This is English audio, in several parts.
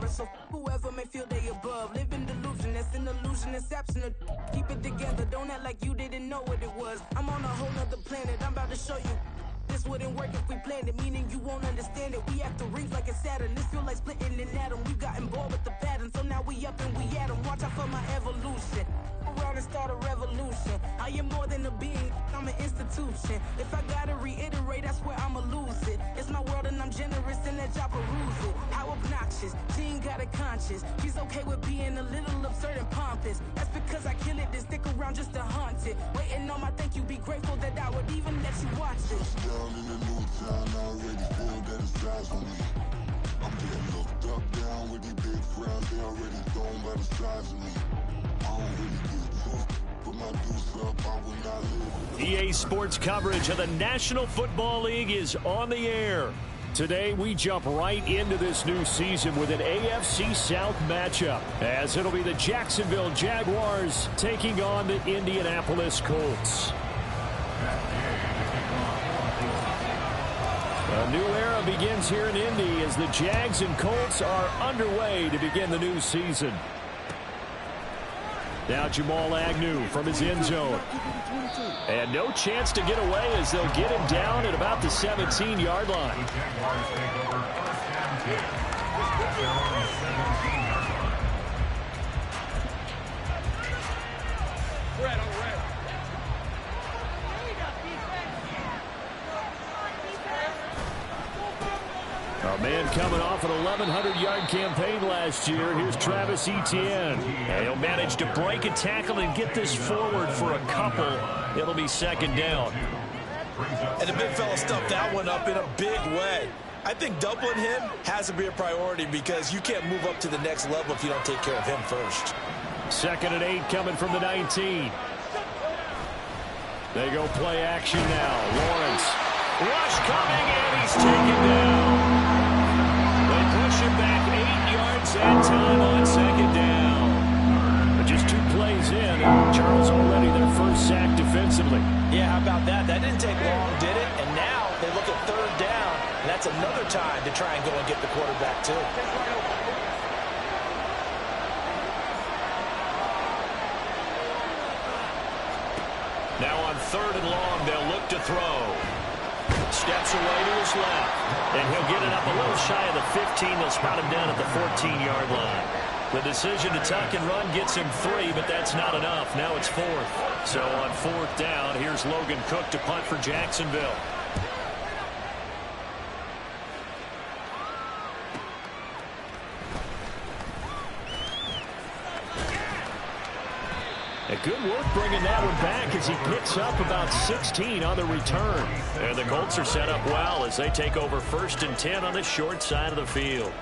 So whoever may feel they above, live in delusion, that's an illusion, it's absent. Keep it together, don't act like you didn't know what it was. I'm on a whole nother planet, I'm about to show you. This wouldn't work if we planned it, meaning you won't understand it. We have to rings like it's Saturn. This feel like splitting an atom. We gotten bored with the pattern, so now we up and we at 'em. Watch out for my evolution. Around and start a revolution. I am more than a being, I'm an institution. If I gotta reiterate, that's where I'ma lose it. It's my world and I'm generous and that y'all peruse it. How obnoxious, she ain't got a conscience. She's okay with being a little absurd and pompous. That's because I kill it, then stick around just to haunt it. Waiting on my thank you, be grateful that I would even let you watch it. Down in the new town, I already feel that it's eyes on me. I'm getting looked up, down with these big frowns, they already thrown by the size of me. I don't really get tough, put my deuce up, I will not live. EA Sports coverage of the National Football League is on the air. Today, we jump right into this new season with an AFC South matchup, as it'll be the Jacksonville Jaguars taking on the Indianapolis Colts. A new era begins here in Indy as the Jags and Colts are underway to begin the new season. Now Jamal Agnew from his end zone. And no chance to get away as they'll get him down at about the 17-yard line. A man coming off an 1,100-yard campaign last year. Here's Travis Etienne. And he'll manage to break a tackle and get this forward for a couple. It'll be second down. And the big fella stuffed that one up in a big way. I think doubling him has to be a priority because you can't move up to the next level if you don't take care of him first. Second and 8 coming from the 19. They go play action now. Lawrence. Rush coming, and he's taken down. They push him back 8 yards that time on second down. But just 2 plays in, and Charles already their first sack defensively. Yeah, how about that? That didn't take long, did it? And now they look at third down, and that's another time to try and go and get the quarterback too. Now on third and long, they'll look to throw. Steps away to his left. And he'll get it up a little shy of the 15. They'll spot him down at the 14-yard line. The decision to tuck and run gets him 3, but that's not enough. Now it's 4th. So on 4th down, here's Logan Cook to punt for Jacksonville. Good work bringing that one back as he picks up about 16 on the return. And the Colts are set up well as they take over 1st and 10 on the short side of the field.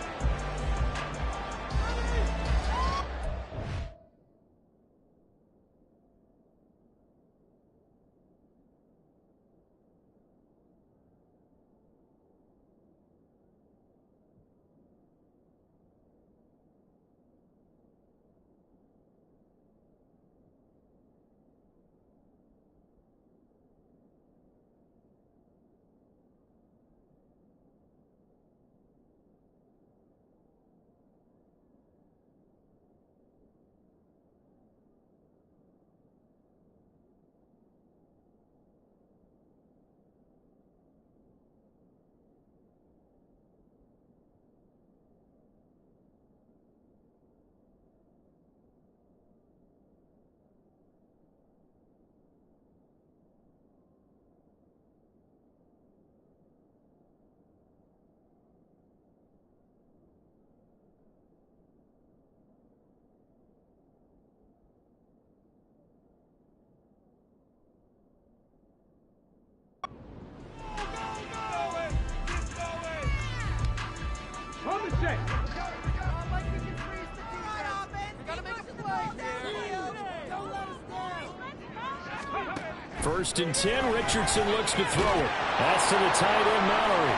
First and 10, Richardson looks to throw it. That's to the tight end, Mallory.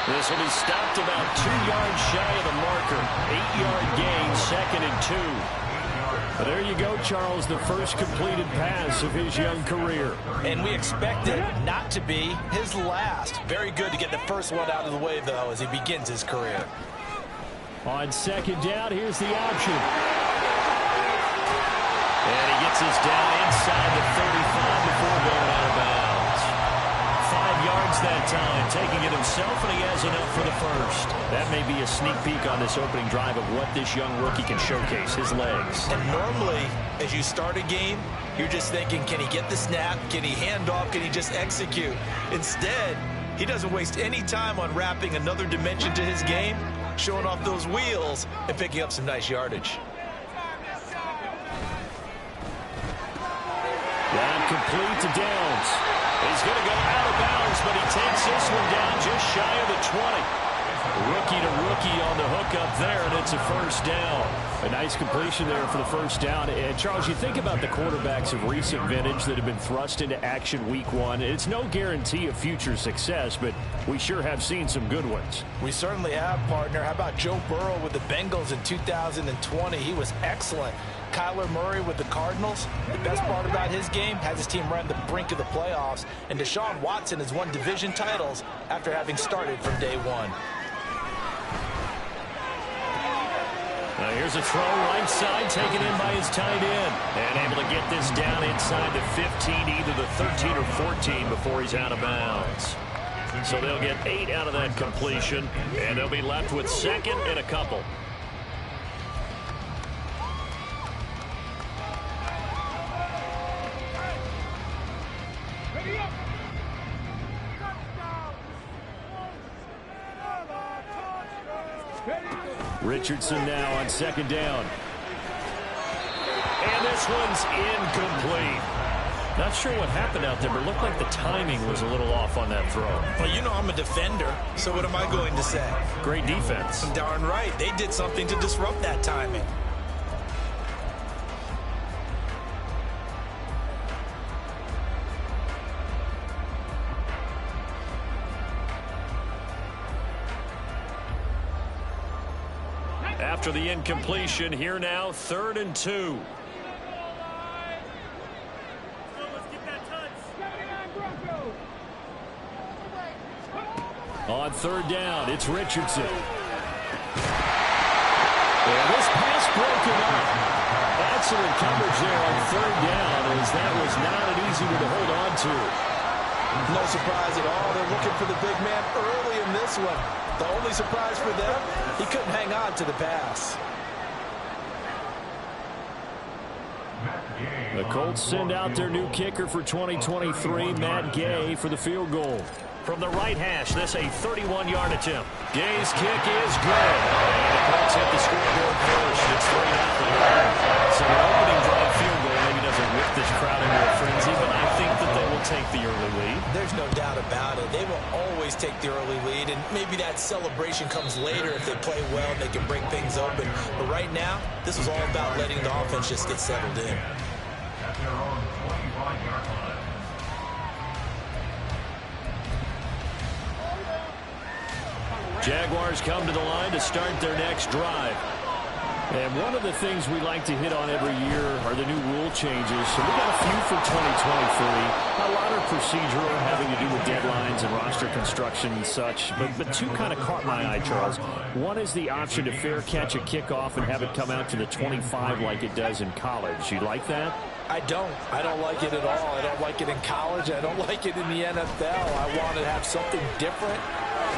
This will be stopped about 2 yards shy of the marker. 8-yard gain, 2nd and 2. But there you go, Charles, the first completed pass of his young career. And we expect it not to be his last. Very good to get the first one out of the way, though, as he begins his career. On second down, here's the option. And he gets us down inside the 35 before going out of bounds. 5 yards that time, taking it himself, and he has enough for the first. That may be a sneak peek on this opening drive of what this young rookie can showcase, his legs. And normally, as you start a game, you're just thinking, can he get the snap? Can he hand off? Can he just execute? Instead, he doesn't waste any time on wrapping another dimension to his game, showing off those wheels, and picking up some nice yardage. Down complete to Downs. He's going to go out of bounds, but he takes this one down just shy of the 20. Rookie to rookie on the hook up there, and it's a first down. A nice completion there for the first down. And Charles, you think about the quarterbacks of recent vintage that have been thrust into action week 1. It's no guarantee of future success, but we sure have seen some good ones. We certainly have, partner. How about Joe Burrow with the Bengals in 2020? He was excellent. Kyler Murray with the Cardinals. The best part about his game, has his team right on the brink of the playoffs. And Deshaun Watson has won division titles after having started from day 1. Now here's a throw right side, taken in by his tight end. And able to get this down inside the 15, either the 13 or 14 before he's out of bounds. So they'll get 8 out of that completion, and they'll be left with second and a couple. Richardson now on second down. And this one's incomplete. Not sure what happened out there, but it looked like the timing was a little off on that throw. Well, you know I'm a defender, so what am I going to say? Great defense. Darn right. They did something to disrupt that timing. After the incompletion, here now, 3rd and 2. On 3rd down, it's Richardson. And this pass broken up. Excellent coverage there on 3rd down, as that was not an easy one to hold on to. No surprise at all. They're looking for the big man early in this one. The only surprise for them, he couldn't hang on to the pass. The Colts send out their new kicker for 2023, Matt Gay, for the field goal. From the right hash, this a 31-yard attempt. Gay's kick is good. And the Colts hit the scoreboard first. It's 3-0. So an opening drive field goal maybe doesn't whip this crowd into a frenzy, but I think that they will take the early lead. There's no doubt about it. They will always take the early lead, and maybe that celebration comes later if they play well and they can break things open. But right now, this is all about letting the offense just get settled in. Jaguars come to the line to start their next drive. And one of the things we like to hit on every year are the new rule changes. So we got a few for 2023. A lot are procedural, having to do with deadlines and roster construction and such. But two kind of caught my eye, Charles. One is the option to fair catch a kickoff and have it come out to the 25 like it does in college. You like that? I don't. I don't like it at all. I don't like it in college. I don't like it in the NFL. I want to have something different.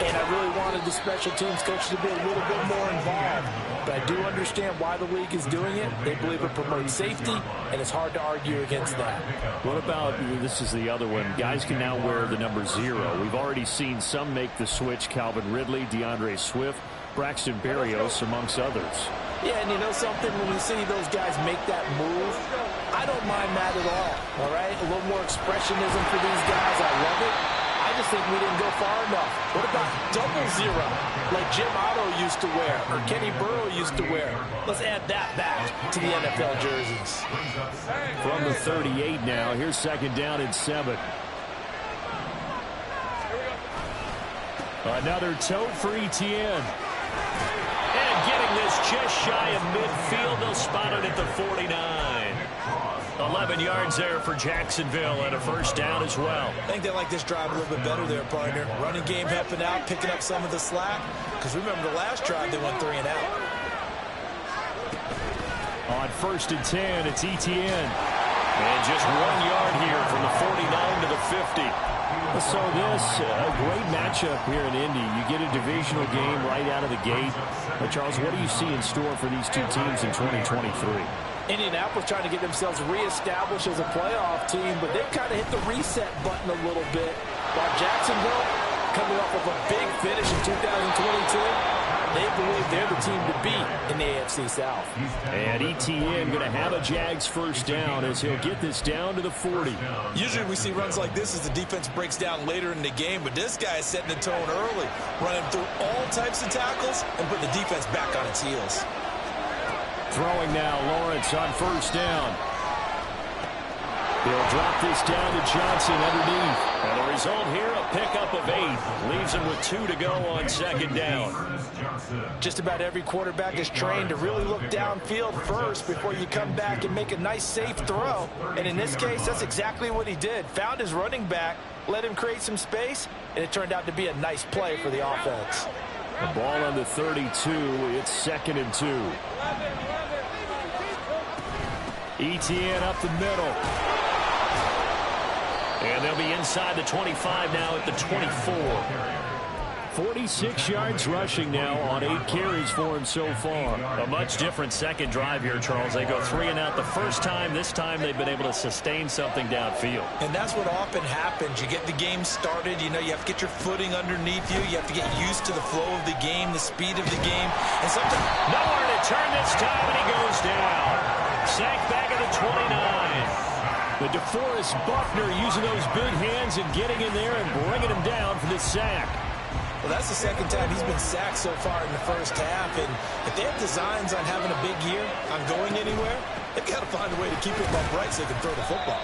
And I really wanted the special teams coach to be a little bit more involved. But I do understand why the league is doing it. They believe it promotes safety, and it's hard to argue against that. What about, this is the other one, guys can now wear the number 0. We've already seen some make the switch, Calvin Ridley, DeAndre Swift, Braxton Berrios, amongst others. Yeah, and you know something? When you see those guys make that move, I don't mind that at all right? A little more expressionism for these guys. I love it. I just think we didn't go far enough. What about double 0, like Jim Otto used to wear or Kenny Burrow used to wear? Let's add that back to the NFL jerseys. From the 38 now, here's second down and 7. Another tote for Etienne. And getting this just shy of midfield, they'll spot it at the 49. 11 yards there for Jacksonville and a first down as well. I think they like this drive a little bit better there, partner. Running game helping out, picking up some of the slack. Because remember the last drive, they went 3 and out. On 1st and 10, it's Etienne. And just 1 yard here from the 49 to the 50. So this, a great matchup here in Indy. You get a divisional game right out of the gate. But Charles, what do you see in store for these two teams in 2023? Indianapolis trying to get themselves reestablished as a playoff team, but they've kind of hit the reset button a little bit. While Jacksonville, coming off of a big finish in 2022, they believe they're the team to beat in the AFC South. And Etienne going to have a Jags first down as he'll get this down to the 40. Usually we see runs like this as the defense breaks down later in the game, but this guy is setting the tone early, running through all types of tackles and put the defense back on its heels. Throwing now, Lawrence on first down. He'll drop this down to Johnson underneath. And the result here, a pickup of 8. Leaves him with 2 to go on second down. Just about every quarterback is trained to really look downfield first before you come back and make a nice, safe throw. And in this case, that's exactly what he did. Found his running back, let him create some space, and it turned out to be a nice play for the offense. The ball on the 32. It's 2nd and 2. Etienne up the middle. And they'll be inside the 25 now at the 24. 46 yards rushing now on 8 carries for him so far. A much different second drive here, Charles. They go 3 and out the first time. This time they've been able to sustain something downfield. And that's what often happens. You get the game started. You know, you have to get your footing underneath you. You have to get used to the flow of the game, the speed of the game. And sometimes nowhere to turn this time, and he goes down. Sacked back at the 29. The DeForest Buckner using those big hands and getting in there and bringing him down for this sack. Well, that's the second time he's been sacked so far in the first half. And if they have designs on having a big year, on going anywhere, they've got to find a way to keep him upright so they can throw the football.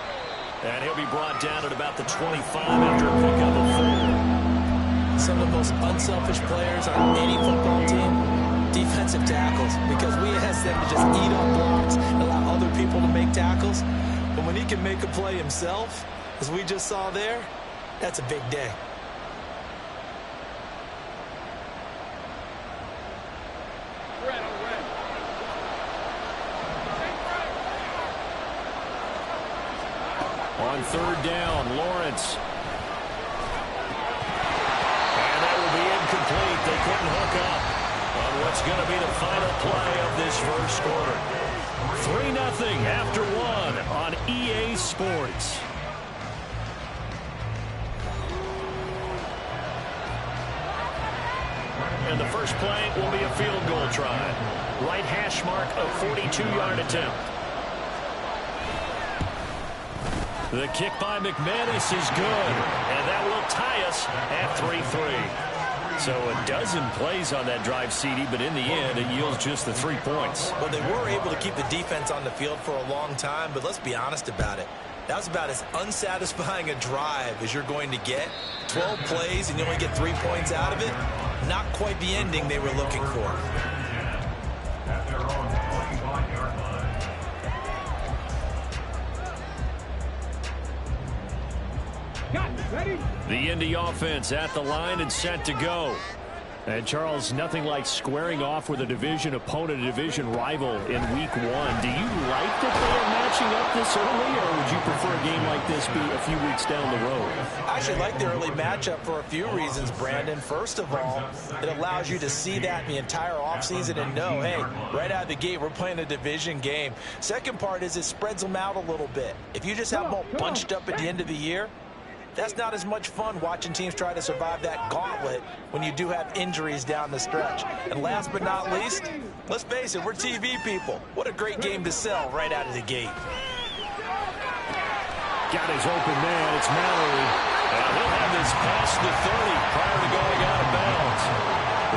And he'll be brought down at about the 25 after a pickup of 4. Some of the most unselfish players on any football team, defensive tackles, because we ask them to just eat up blocks, allow other people to make tackles. But when he can make a play himself, as we just saw there, that's a big day. On 3rd down, Lawrence. And that will be incomplete. They couldn't hook up on what's going to be the final play of this first quarter. 3-0 after 1 on EA Sports. And the first play will be a field goal try. Right hash mark, a 42-yard attempt. The kick by McManus is good, and that will tie us at 3-3. So a dozen plays on that drive, CD, but in the end, it yields just the 3 points. Well, they were able to keep the defense on the field for a long time, but let's be honest about it. That was about as unsatisfying a drive as you're going to get. 12 plays, and you only get 3 points out of it. Not quite the ending they were looking for. The Indy offense at the line and set to go. And Charles, nothing like squaring off with a division opponent, a division rival in week 1. Do you like that they are matching up this early, or would you prefer a game like this be a few weeks down the road? I actually like the early matchup for a few reasons, Brandon. First of all, it allows you to see that the entire offseason and know, hey, right out of the gate, we're playing a division game. Second part is it spreads them out a little bit. If you just have them all bunched up at the end of the year, that's not as much fun watching teams try to survive that gauntlet when you do have injuries down the stretch. And last but not least, let's face it, we're TV people. What a great game to sell right out of the gate. Got his open man. It's Mallory. And he'll have this past the 30 prior to going out of bounds.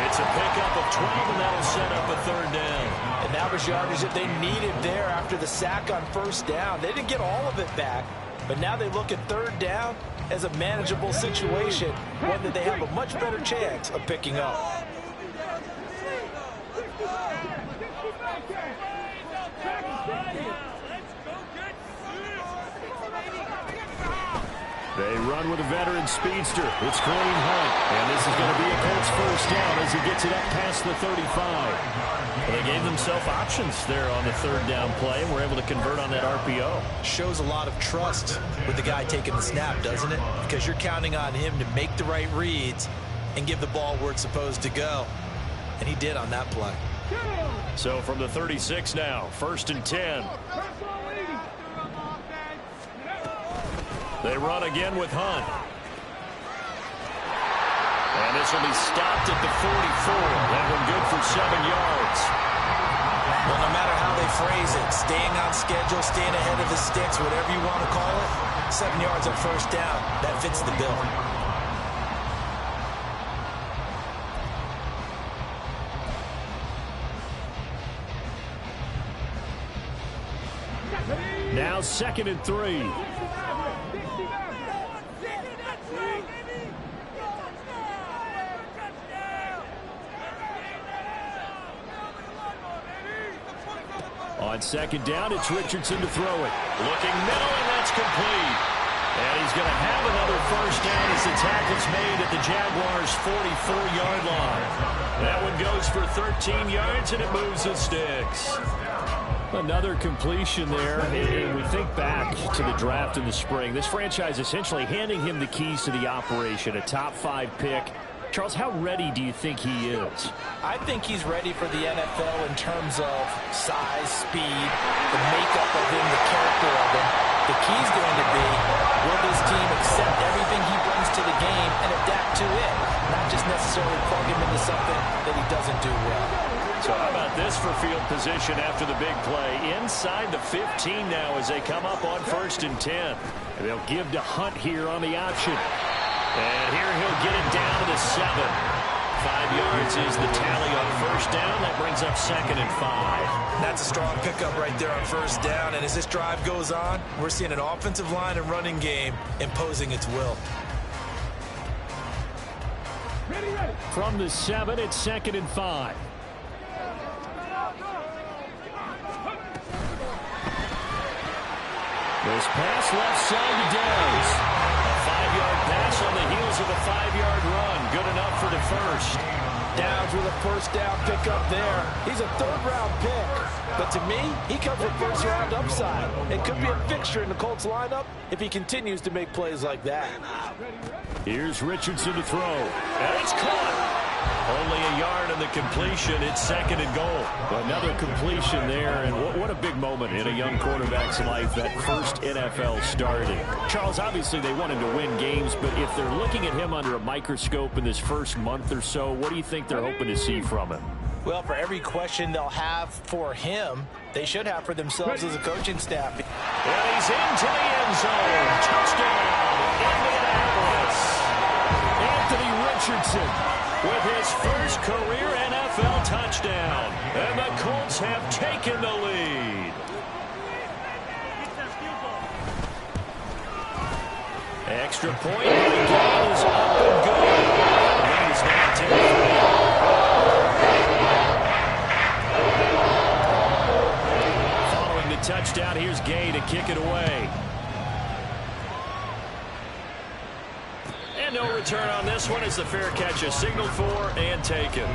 It's a pickup of 12, and that'll set up a 3rd down. And that was yardage that they needed there after the sack on 1st down. They didn't get all of it back, but now they look at 3rd down as a manageable situation, one that they have a much better chance of picking up. They run with a veteran speedster. It's Kareem Hunt. And this is going to be a Colts first down as he gets it up past the 35. Well, they gave themselves options there on the third down play, and were able to convert on that RPO. Shows a lot of trust with the guy taking the snap, doesn't it? Because you're counting on him to make the right reads and give the ball where it's supposed to go. And he did on that play. So from the 36 now, 1st and 10. They run again with Hunt. And this will be stopped at the 44. That one good for 7 yards. Well, no matter how they phrase it, staying on schedule, staying ahead of the sticks, whatever you want to call it, 7 yards on first down, that fits the bill. Now 2nd and 3. On 2nd down, it's Richardson to throw it. Looking middle, and that's complete. And he's going to have another first down as the tackle's made at the Jaguars' 44-yard line. That one goes for 13 yards, and it moves the sticks. Another completion there, and we think back to the draft in the spring. This franchise essentially handing him the keys to the operation, a top 5 pick. Charles, how ready do you think he is? I think he's ready for the NFL in terms of size, speed, the makeup of him, the character of him. The key's going to be, will this team accept everything he brings to the game and adapt to it, not just necessarily plug him into something that he doesn't do well. So how about this for field position after the big play? Inside the 15 now as they come up on 1st and 10. And they'll give to Hunt here on the option. And here he'll get it down to the 7. 5 yards is the tally on first down. That brings up 2nd and 5. That's a strong pickup right there on first down. And as this drive goes on, we're seeing an offensive line and running game imposing its will. From the 7, it's 2nd and 5. This pass left side to Downs. A 5-yard pass on the heels of a 5-yard run. Good enough for the first. Downs with a first down pickup there. He's a 3rd-round pick. But to me, he comes with first-round upside. It could be a fixture in the Colts lineup if he continues to make plays like that. Here's Richardson to throw. And it's caught. Only a yard on the completion. It's 2nd and goal. Another completion there, and what a big moment in a young quarterback's life, that first NFL starting. Charles, obviously they want him to win games, but if they're looking at him under a microscope in this first month or so, what do you think they're hoping to see from him? Well, for every question they'll have for him, they should have for themselves as a coaching staff. And he's into the end zone. Touchdown, Indianapolis. Anthony Richardson with his first career NFL touchdown. And the Colts have taken the lead. Extra point. The game is up and good. And he's now 10-3. Following the touchdown, here's Gay to kick it away. And no return on this one as the fair catch is signaled for and taken.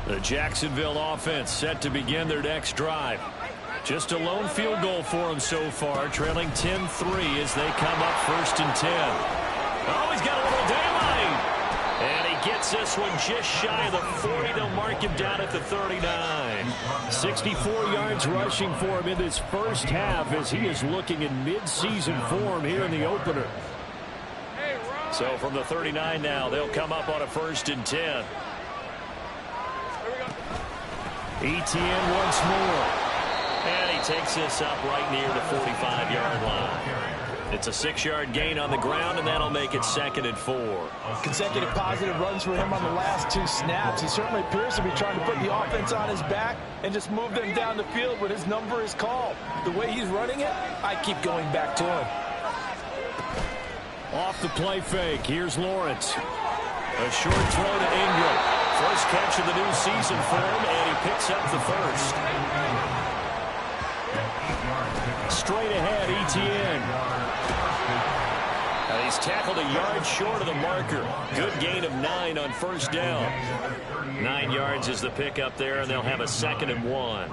The Jacksonville offense set to begin their next drive. Just a lone field goal for them so far, trailing 10-3 as they come up 1st and 10. Oh, he's got a little daylight. And he gets this one just shy of the 40. They'll mark him down at the 39. 64 yards rushing for him in this first half as he is looking in mid-season form here in the opener. So from the 39 now, they'll come up on a 1st and 10. Etienne once more. And he takes this up right near the 45-yard line. It's a 6-yard gain on the ground, and that'll make it 2nd and 4. Consecutive positive runs for him on the last 2 snaps. He certainly appears to be trying to put the offense on his back and just move them down the field when his number is called. The way he's running it, I keep going back to him. Off the play fake, here's Lawrence. A short throw to Ingram. First catch of the new season for him, and he picks up the first. Straight ahead, Etienne. He's tackled a yard short of the marker. Good gain of 9 on first down. 9 yards is the pickup there, and they'll have a 2nd and 1.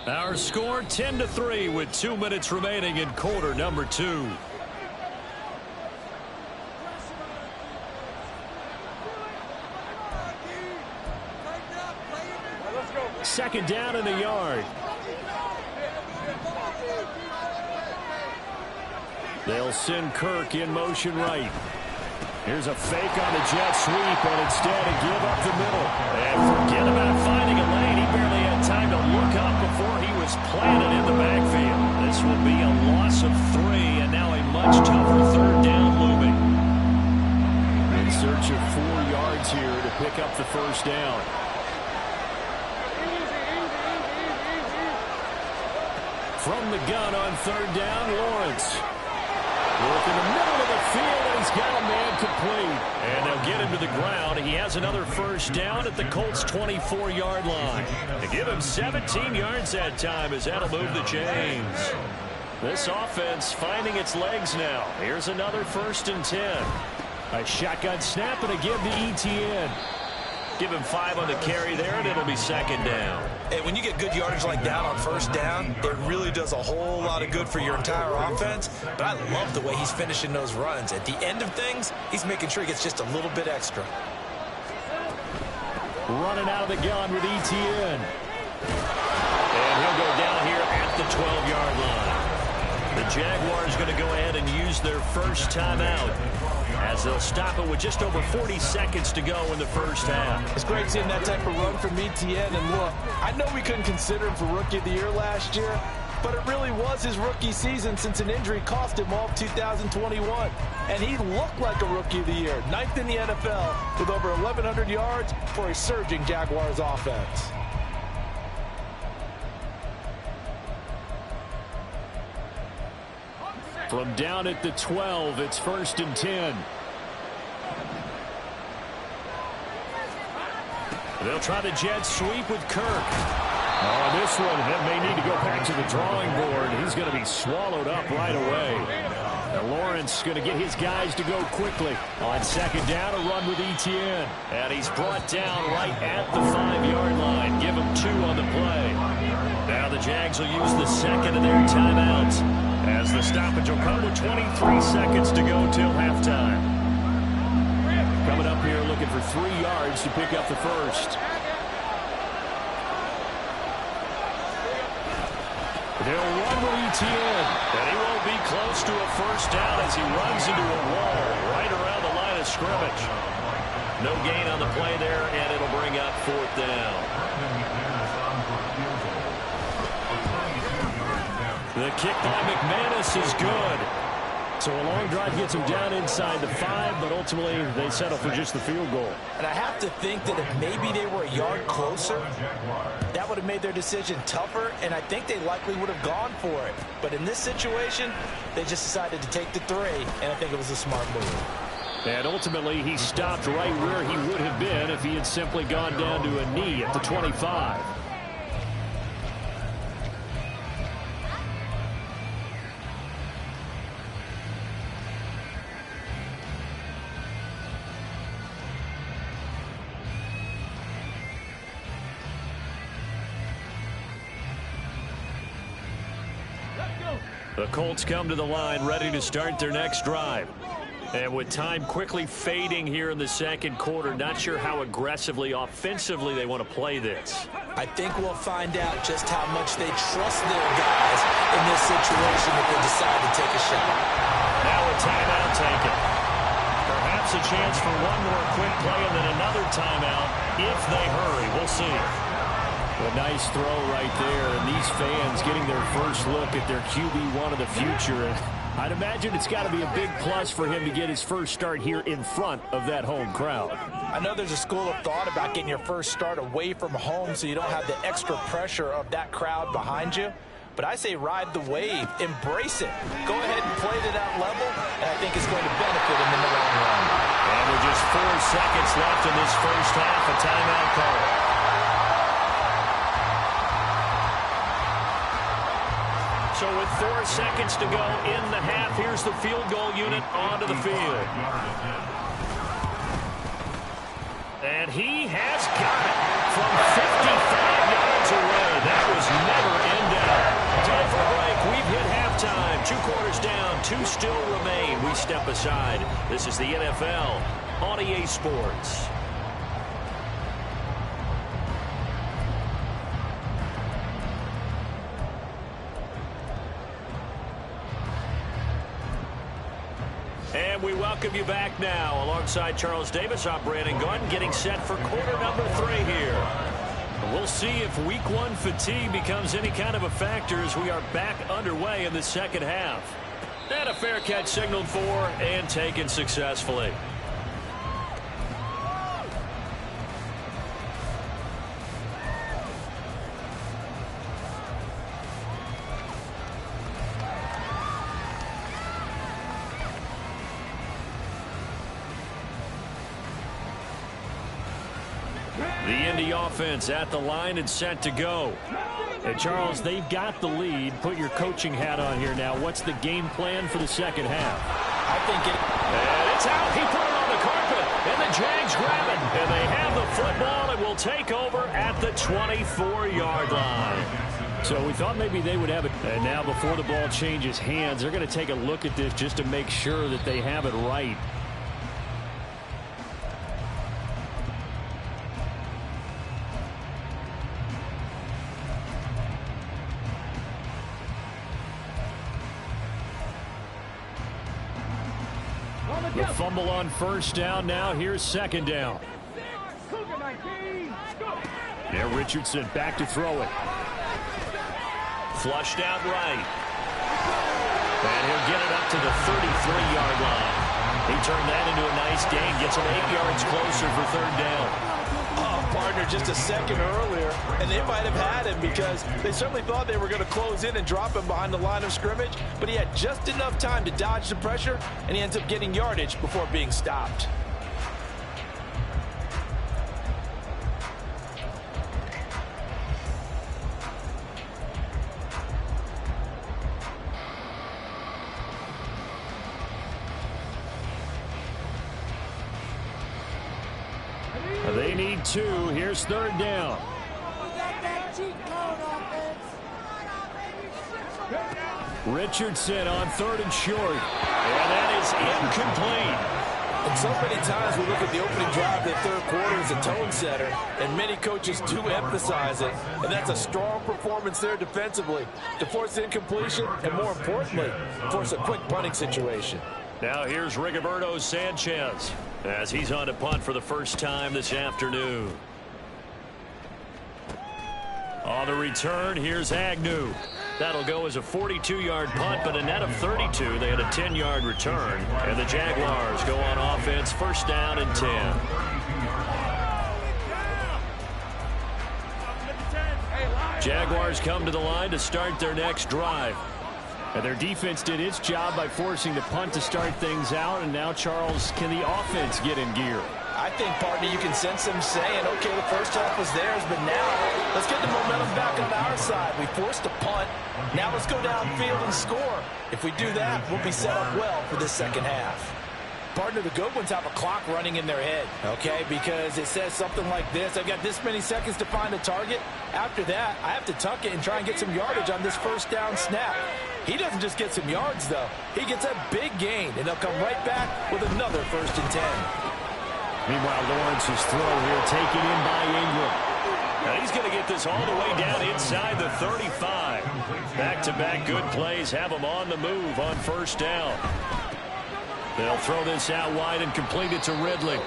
Our score 10-3 with 2 minutes remaining in quarter number 2. Second down in a yard. They'll send Kirk in motion right. Here's a fake on the jet sweep, and instead a give up the middle. And forget about finding a lane. He barely had time to look up before he was planted in the backfield. This will be a loss of 3, and now a much tougher 3rd down looming. In search of 4 yards here to pick up the first down. From the gun on 3rd down, Lawrence. Work in the middle of the field, and he's got a man complete. And they'll get him to the ground. He has another first down at the Colts' 24-yard line. To give him 17 yards that time as that'll move the chains. This offense finding its legs now. Here's another 1st and 10. A shotgun snap and a give to Etienne. Give him 5 on the carry there, and it'll be 2nd down. Hey, when you get good yardage like that on first down, it really does a whole lot of good for your entire offense. But I love the way he's finishing those runs. At the end of things, he's making sure he gets just a little bit extra. Running out of the gun with Etienne. And he'll go down here at the 12-yard line. The Jaguars going to go ahead and use their first timeout, as they'll stop it with just over 40 seconds to go in the first half. It's great seeing that type of run from Etienne. And look, I know we couldn't consider him for Rookie of the Year last year, but it really was his rookie season since an injury cost him all of 2021. And he looked like a Rookie of the Year, 9th in the NFL with over 1,100 yards for a surging Jaguars offense. From down at the 12, it's 1st and 10. They'll try the jet sweep with Kirk. Oh, this one may need to go back to the drawing board. He's going to be swallowed up right away. Now Lawrence going to get his guys to go quickly. On 2nd down, a run with Etienne. And he's brought down right at the 5-yard line. Give him 2 on the play. Now the Jags will use the 2nd of their timeouts, as the stoppage will come with 23 seconds to go till halftime. Coming up here looking for 3 yards to pick up the first. They'll run with Etienne, and he won't be close to a first down as he runs into a wall right around the line of scrimmage. No gain on the play there, and it'll bring up 4th down. The kick by McManus is good. So a long drive gets him down inside the 5, but ultimately they settle for just the field goal. And I have to think that if maybe they were a yard closer, that would have made their decision tougher, and I think they likely would have gone for it. But in this situation, they just decided to take the 3, and I think it was a smart move. And ultimately, he stopped right where he would have been if he had simply gone down to a knee at the 25. The Colts come to the line ready to start their next drive. And with time quickly fading here in the 2nd quarter, not sure how aggressively, offensively they want to play this. I think we'll find out just how much they trust their guys in this situation if they decide to take a shot. Now a timeout taken. Perhaps a chance for one more quick play and then another timeout if they hurry. We'll see. A nice throw right there, and these fans getting their first look at their QB1 of the future. And I'd imagine it's got to be a big plus for him to get his first start here in front of that home crowd. I know there's a school of thought about getting your first start away from home so you don't have the extra pressure of that crowd behind you. But I say ride the wave, embrace it. Go ahead and play to that level, and I think it's going to benefit him in the long run. And with just 4 seconds left in this first half, a timeout call. So with 4 seconds to go in the half, here's the field goal unit onto the field. And he has got it from 55 yards away. That was never in doubt. Time for a break. We've hit halftime. 2 quarters down, 2 still remain. We step aside. This is the NFL on EA Sports. And we welcome you back now. Alongside Charles Davis, I'm Brandon Gunn, getting set for quarter number 3 here. We'll see if week 1 fatigue becomes any kind of a factor as we are back underway in the second half. And a fair catch signaled for and taken successfully. The Indy offense at the line and set to go. And Charles, they've got the lead. Put your coaching hat on here now. What's the game plan for the second half? I think and it's out. He put it on the carpet. And the Jags grab it. And they have the football and will take over at the 24-yard line. So we thought maybe they would have it. And now before the ball changes hands, they're going to take a look at this just to make sure that they have it right. The fumble on first down. Now here's second down. Now Richardson back to throw it. Flushed out right. And he'll get it up to the 33-yard line. He turned that into a nice gain. Gets him 8 yards closer for third down. Oh, partner, just a second earlier, and they might have had him because they certainly thought they were going to close in and drop him behind the line of scrimmage, but he had just enough time to dodge the pressure, and he ends up getting yardage before being stopped. They need 2. Here's third down. Richardson on 3rd and short. And that is incomplete. And so many times we look at the opening drive of the third quarter as a tone setter, and many coaches do emphasize it. And that's a strong performance there defensively to force incompletion and, more importantly, force a quick punting situation. Now here's Rigoberto Sanchez as he's on to punt for the first time this afternoon. On the return, here's Agnew. That'll go as a 42-yard punt, but a net of 32. They had a 10-yard return. And the Jaguars go on offense, first down and 10. Jaguars come to the line to start their next drive. And their defense did its job by forcing the punt to start things out. And now, Charles, can the offense get in gear? I think, partner, you can sense them saying, okay, the first half was theirs, but now let's get the momentum back on our side. We forced a punt. Now let's go downfield and score. If we do that, we'll be set up well for this second half. Partner, the good ones have a clock running in their head, okay, because it says something like this. I've got this many seconds to find a target. After that, I have to tuck it and try and get some yardage on this first down snap. He doesn't just get some yards, though. He gets a big gain, and they'll come right back with another 1st and 10. Meanwhile, Lawrence's throw here taken in by Ingram. Now he's going to get this all the way down inside the 35. Back-to-back good plays have him on the move on first down. They'll throw this out wide and complete it to Ridley.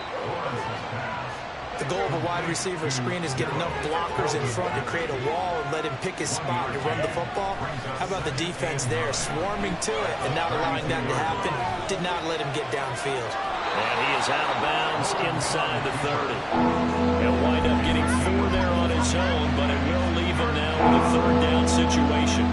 The goal of a wide receiver screen is get enough blockers in front to create a wall and let him pick his spot to run the football. How about the defense there, swarming to it and not allowing that to happen? Did not let him get downfield. And he is out of bounds inside the 30. He'll wind up getting 4 there on his own, but it will leave him now with a third down situation.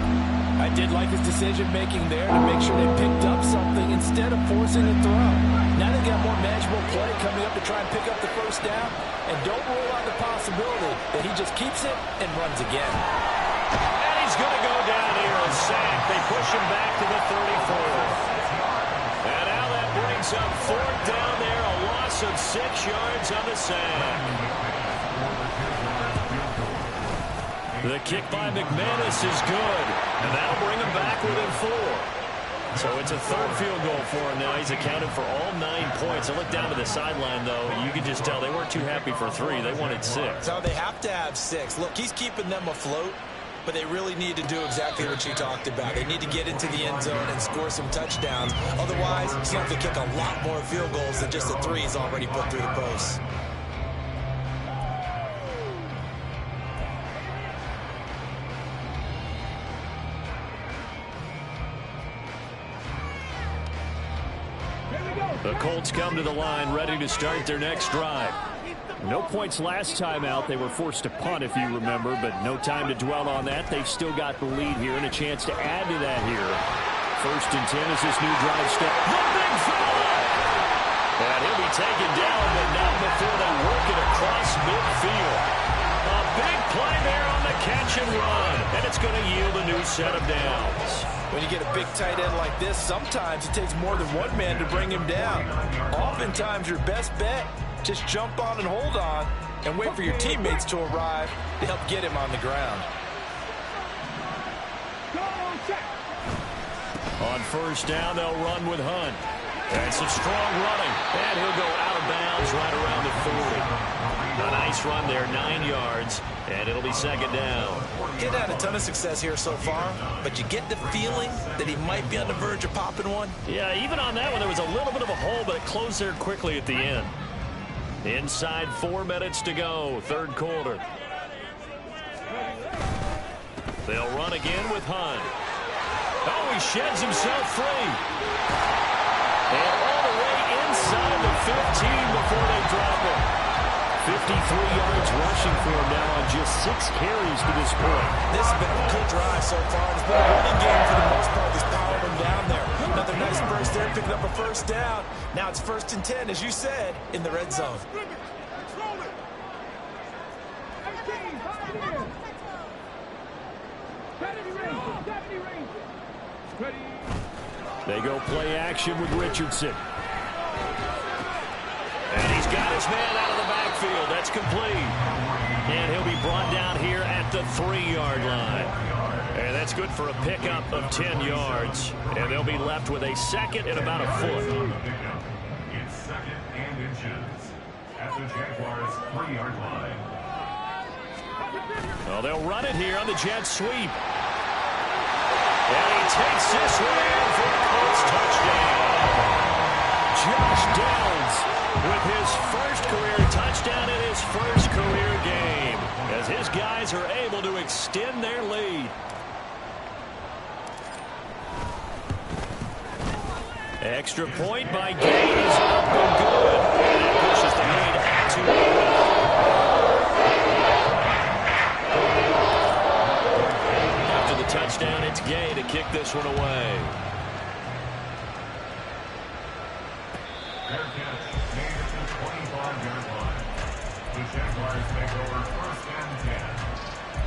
I did like his decision-making there to make sure they picked up something instead of forcing a throw. Now they got more manageable play coming up to try and pick up the first down. And don't rule out the possibility that he just keeps it and runs again. And he's going to go down here and sack. They push him back to the 34. And now that brings up 4th down there, a loss of 6 yards on the sack. The kick by McManus is good, and that'll bring him back within 4. So it's a third field goal for him now. He's accounted for all 9 points. I look down to the sideline, though. You can just tell they weren't too happy for 3. They wanted 6. So they have to have 6. Look, he's keeping them afloat, but they really need to do exactly what you talked about. They need to get into the end zone and score some touchdowns. Otherwise, he's going to have to kick a lot more field goals than just the 3 he's already put through the post. The Colts come to the line ready to start their next drive. No points last time out. They were forced to punt, if you remember, but no time to dwell on that. They've still got the lead here and a chance to add to that here. 1st and 10 as this new drive step. The big fella! And he'll be taken down, but not before they work it across midfield. A big play there on the catch and run, and it's going to yield a new set of downs. When you get a big tight end like this, sometimes it takes more than one man to bring him down. Oftentimes, your best bet, just jump on and hold on and wait for your teammates to arrive to help get him on the ground. On 1st down, they'll run with Hunt. And some strong running. And he'll go out of bounds right around the 40. A nice run there, 9 yards, and it'll be 2nd down. He's had a ton of success here so far, but you get the feeling that he might be on the verge of popping one. Yeah, even on that one, there was a little bit of a hole, but it closed there quickly at the end. Inside 4 minutes to go, 3rd quarter. They'll run again with Hunt. Oh, he sheds himself free. And all the way inside the 15 before they drop him. 53 yards rushing for him now on just 6 carries to this point. This has been a good drive so far. It's been a running game for the most part. He's powered him down there. Another nice burst there, picking up a 1st down. Now it's 1st and 10, as you said, in the red zone. They go play action with Richardson. And he's got his man out of the backfield. That's complete. And he'll be brought down here at the 3-yard line. And that's good for a pickup of 10 yards. And they'll be left with a 2nd and about a foot. It's 2nd and inches at the Jaguars' 3-yard line. Well, they'll run it here on the jet sweep. And he takes this one in for a Colts touchdown. Josh Downs with his first career touchdown in his first career game, as his guys are able to extend their lead. Extra point by Gay is up and good. And that pushes the lead out to 8. Touchdown, it's Gay to kick this one away. Fair catch made at the 25-yard line. The Jaguars take over 1st and 10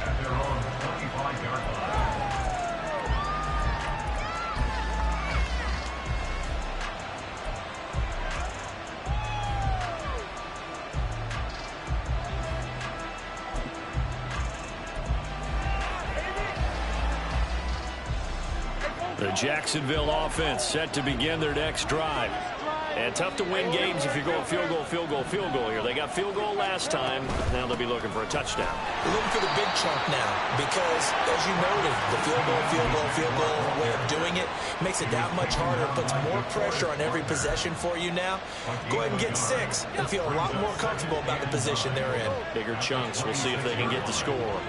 at their own 25-yard line. The Jacksonville offense set to begin their next drive. And tough to win games if you're going field goal, field goal, field goal here. They got field goal last time. Now they'll be looking for a touchdown. We're looking for the big chunk now because, as you noted, the field goal way of doing it makes it that much harder, puts more pressure on every possession for you now. Go ahead and get 6 and feel a lot more comfortable about the position they're in. Bigger chunks. We'll see if they can get the score.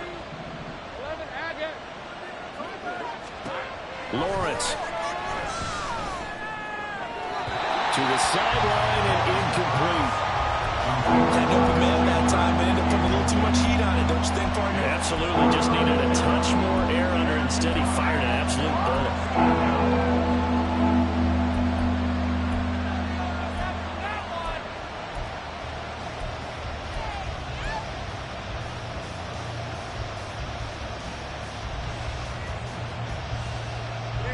Lawrence. To the sideline and incomplete. Had an open man that time, but ended up putting a little too much heat on it, don't you think, partner? Absolutely. Just needed a touch more air under. Instead, he fired an absolute bullet.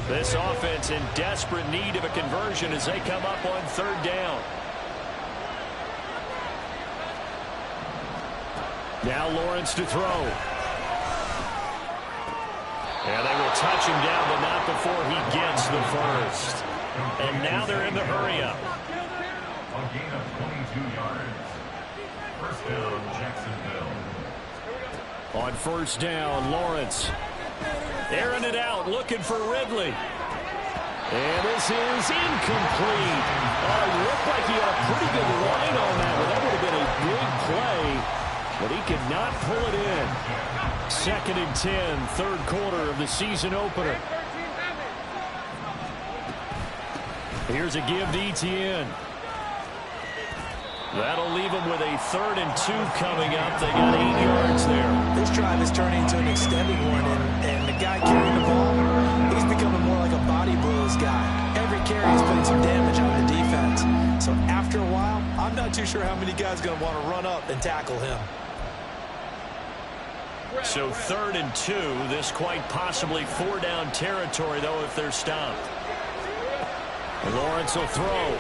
This offense in desperate need of a conversion as they come up on 3rd down. Now Lawrence to throw. And they will touch him down, but not before he gets the first. And now they're in the hurry-up. A gain of 22 yards. First down, Jacksonville. On 1st down, Lawrence. Airing it out, looking for Ridley. And this is incomplete. Oh, it looked like he had a pretty good line on that, but that would have been a big play. But he could not pull it in. 2nd and 10, 3rd quarter of the season opener. Here's a give to Etienne. That'll leave them with a 3rd and 2 coming up. They got 8 yards there. This drive is turning into an extended one, and the guy carrying the ball, he's becoming more like a body blows guy. Every carry is putting some damage on the defense. So after a while, I'm not too sure how many guys are going to want to run up and tackle him. So 3rd and 2. This quite possibly 4-down territory, though, if they're stopped. Lawrence will throw.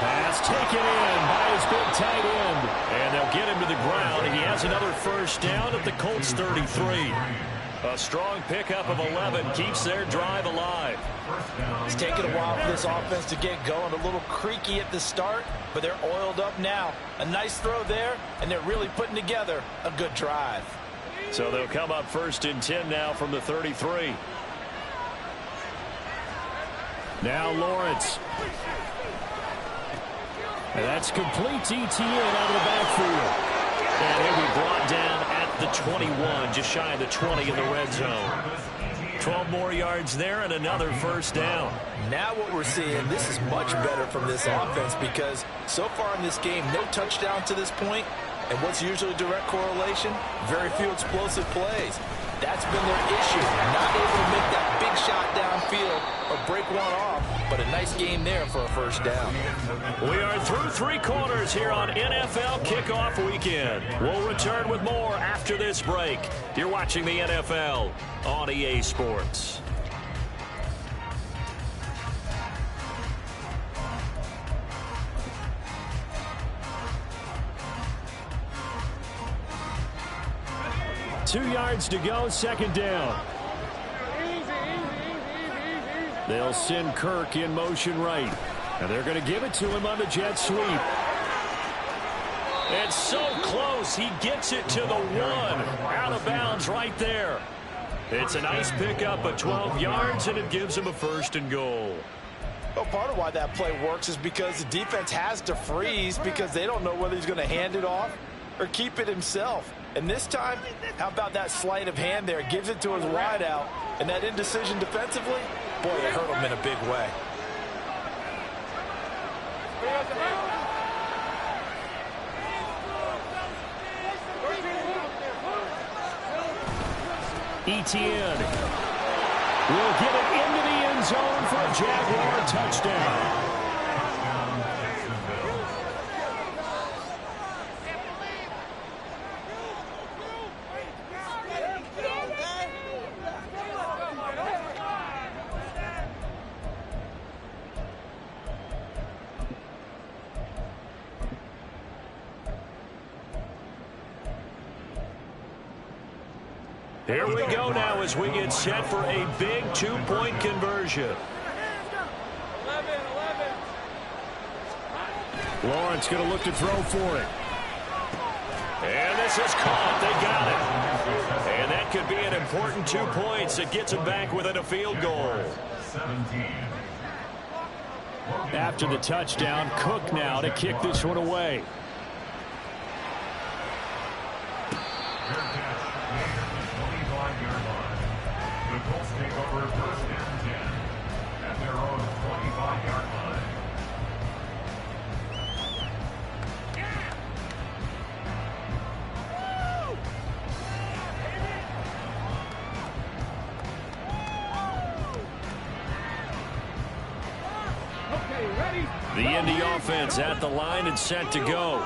Pass taken in by his big tight end. And they'll get him to the ground. He has another 1st down at the Colts 33. A strong pickup of 11 keeps their drive alive. It's taken a while for this offense to get going. A little creaky at the start, but they're oiled up now. A nice throw there, and they're really putting together a good drive. So they'll come up 1st and 10 now from the 33. Now Lawrence. And that's complete to Etienne out of the backfield. And he'll be brought down at the 21, just shy of the 20 in the red zone. 12 more yards there and another 1st down. Now what we're seeing, this is much better from this offense because so far in this game, no touchdown to this point. And what's usually a direct correlation? Very few explosive plays. That's been their issue. Not able to make that big shot downfield or break one off, but a nice game there for a 1st down. We are through 3 quarters here on NFL Kickoff Weekend. We'll return with more after this break. You're watching the NFL on EA Sports. Two yards to go, 2nd down. They'll send Kirk in motion right. And they're going to give it to him on the jet sweep. It's so close. He gets it to the 1. Out of bounds right there. It's a nice pickup of 12 yards, and it gives him a 1st and goal. Well, part of why that play works is because the defense has to freeze because they don't know whether he's going to hand it off or keep it himself. And this time, how about that sleight of hand there? Gives it to his wideout. And that indecision defensively, boy, it hurt him in a big way. Etienne will get it into the end zone for a Jaguar touchdown. Here we go now as we get set for a big 2-point conversion. Lawrence going to look to throw for it. And this is caught. They got it. And that could be an important 2 points. It gets them back within a field goal. 17. After the touchdown, Cook now to kick this one away. Fair catch made at the 25-yard line. The Colts take over first and 10 at their own 25-yard line. The Indy offense at the line and set to go.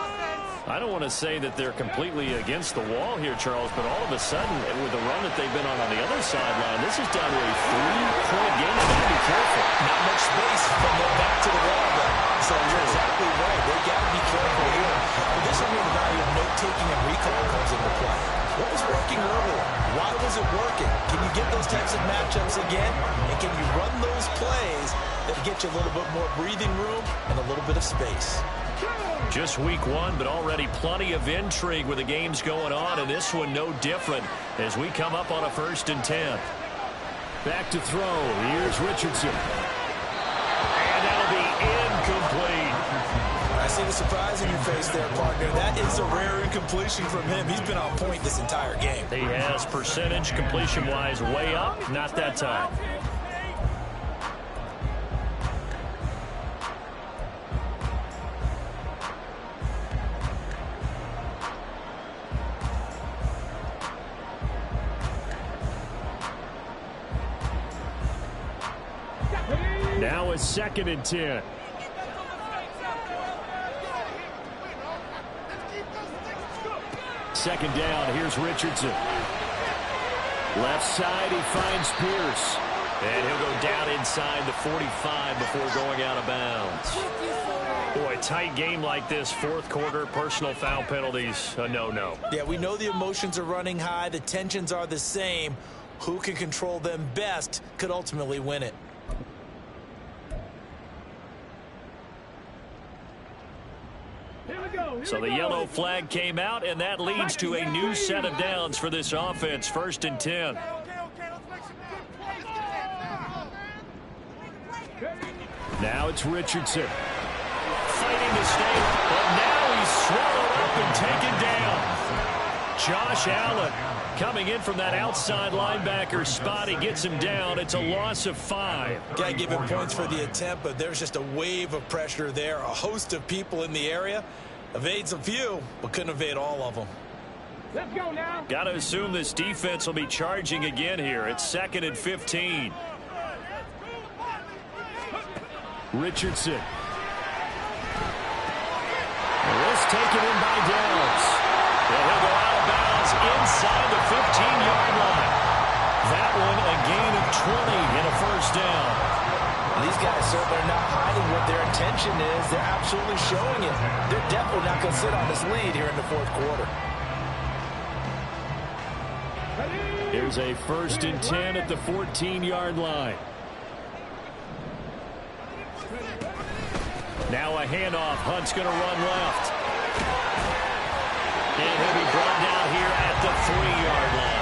I don't want to say that they're completely against the wall here, Charles, but all of a sudden, with the run that they've been on the other sideline, this is down to a 3-point game. They've got to be careful. Not much space from their back to the wall, though. So you're exactly right. They got to be careful here. But this is where the value of note-taking and recall comes into play. What was working earlier? Why was it working? Can you get those types of matchups again? And can you run those plays that get you a little bit more breathing room and a little bit of space? Just week 1, but already plenty of intrigue with the games going on, and this one no different as we come up on a 1st and 10. Back to throw. Here's Richardson. And that'll be incomplete. I see the surprise in your face there, partner. That is a rare incompletion from him. He's been on point this entire game. He has percentage completion-wise way up. Not that time. Now it's 2nd and 10. Second down, here's Richardson. Left side, he finds Pierce. And he'll go down inside the 45 before going out of bounds. Boy, tight game like this, 4th quarter, personal foul penalties, a no-no. Yeah, we know the emotions are running high. The tensions are the same. Who can control them best could ultimately win it. So the yellow flag came out, and that leads to a new set of downs for this offense. 1st and 10. Now it's Richardson. Fighting to stay, but now he's swallowed up and taken down. Josh Allen coming in from that outside linebacker spot. He gets him down. It's a loss of 5. Got to give him points for the attempt, but there's just a wave of pressure there. A host of people in the area. Evades a few, but couldn't evade all of them. Let's go now. Got to assume this defense will be charging again here. It's 2nd and 15. Richardson. This taken in by Downs. And he'll go out of bounds inside the 15-yard line. That one a gain of 20 and a 1st down. These guys certainly are not hiding what their intention is. They're absolutely showing it. They're definitely not going to sit on this lead here in the 4th quarter. Here's a 1st and 10 at the 14-yard line. Now a handoff. Hunt's going to run left. And he'll be brought down here at the 3-yard line.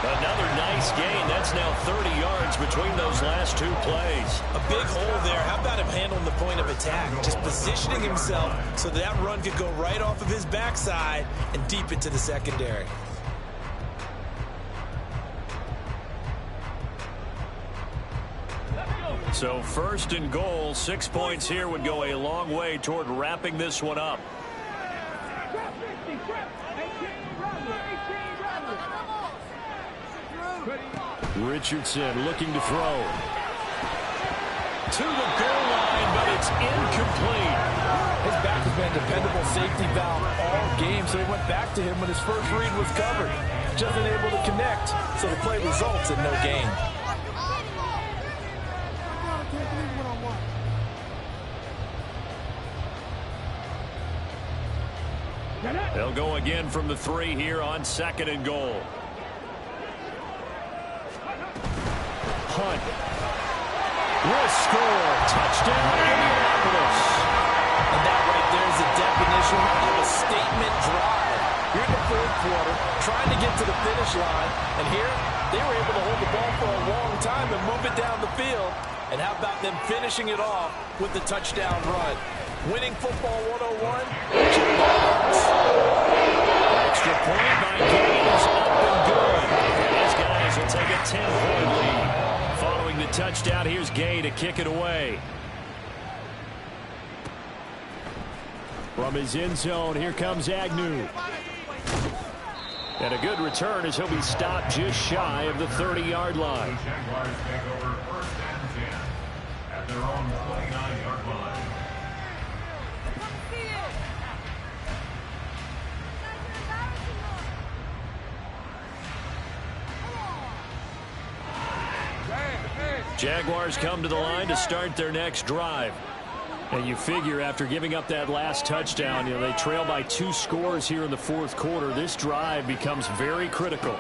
Another nice gain. That's now 30 yards between those last 2 plays. A big hole there. How about him handling the point of attack? Just positioning himself so that run could go right off of his backside and deep into the secondary. So 1st and goal, 6 points here would go a long way toward wrapping this one up. Richardson looking to throw. To the goal line, but it's incomplete. His back has been a dependable safety valve all game, so he went back to him when his first read was covered. Just unable to connect, so the play results in no gain. They'll go again from the 3 here on 2nd and goal. Hunt will score. Touchdown, Indianapolis. And that right definition of a statement drive. You're in the fourth quarter, trying to get to the finish line, and here they were able to hold the ball for a long time and move it down the field. And how about them finishing it off with the touchdown run? Winning football 101. Extra point by Gaines, up and good. And his guys will take a 10-point lead. Following the touchdown, here's Gay to kick it away. From his end zone, here comes Agnew. And a good return as he'll be stopped just shy of the 30-yard line. The Jaguars take over first and 10 at their own 29-yard line. Jaguars come to the line to start their next drive. And you figure after giving up that last touchdown, they trail by 2 scores here in the fourth quarter. This drive becomes very critical.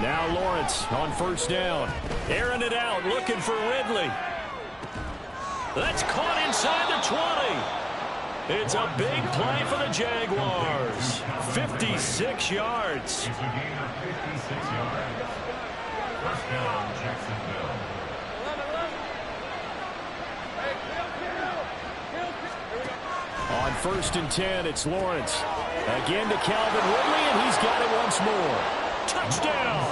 Now Lawrence on first down. Airing it out, looking for Ridley. That's caught inside the 20. It's a big play for the Jaguars. 56 yards. It's a gain of 56 yards. First down, Jacksonville. On first and 10, it's Lawrence. Again to Calvin Ridley, and he's got it once more. Touchdown!